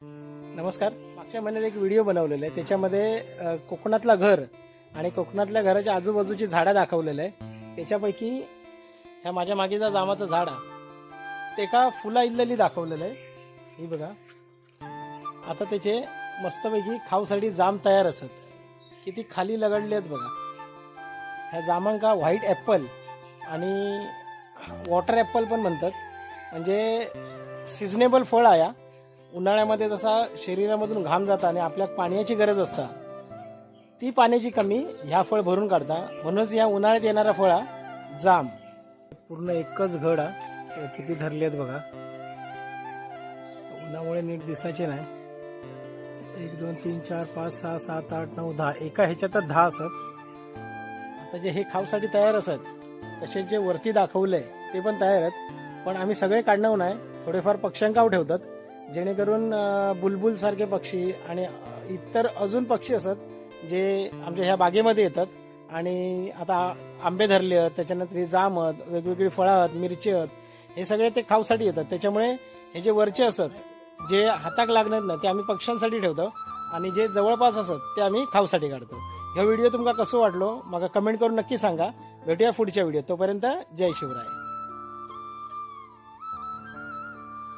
नमस्कार. मागच्या महिन्यात एक व्हिडिओ बनवलेला आहे, त्याच्यामध्ये कोकणातलं घर आणि कोकणातल्या घराच्या आजूबाजूची झाडं दाखवलेलं आहे. त्याच्यापैकी ह्या माझ्या मागेचा जामाचं झाड आहे, ते का फुला इल्लली दाखवलेलं आहे. ही बघा, आता त्याचे मस्तपैकी खाऊसाठी जाम तयार असत. किती खाली लगडले आहेत बघा. ह्या जामांका व्हाईट ॲपल आणि वॉटर ॲपल पण म्हणतात. म्हणजे सिजनेबल फळ आहे. उन्हाळ्यामध्ये जसा शरीरामधून घाम जाता आणि आपल्याला पाण्याची गरज असता, ती पाण्याची कमी ह्या फळ भरून काढता. म्हणूनच या उन्हाळ्यात येणारा फळा जाम. पूर्ण एकच घड आहे. किती धरले आहेत बघा. उन्हामुळे नीट दिसायचे नाही. 1 2 3 4 5 6 7 8 9 10 एका ह्याच्यातच 10 असत. आता जे हे खाऊसाठी तयार असत, तसेच जे वरती दाखवलंय ते पण तयार आहेत. पण आम्ही सगळे काढणार नाही, थोडेफार पक्ष्यांकाव ठेवतात, जेणेकरून बुलबुल सारखे पक्षी आणि इतर अजून पक्षी असत जे आमच्या ह्या बागेमध्ये येतात. आणि आता आंबे धरले आहेत, त्याच्यानंतर हे जाम आहेत, वेगवेगळी फळं आहेत, मिरची आहेत, हे सगळे ते खाऊसाठी येतात. त्याच्यामुळे हे जे वरचे असत जे हाताक लागणार नाही ते आम्ही पक्ष्यांसाठी ठेवतो आणि जे जवळपास असत ते आम्ही खाऊसाठी काढतो. हा व्हिडिओ तुम्हाला कसं वाटलो मला कमेंट करून नक्की सांगा. भेटूया पुढच्या व्हिडिओ. तोपर्यंत जय शिवराय.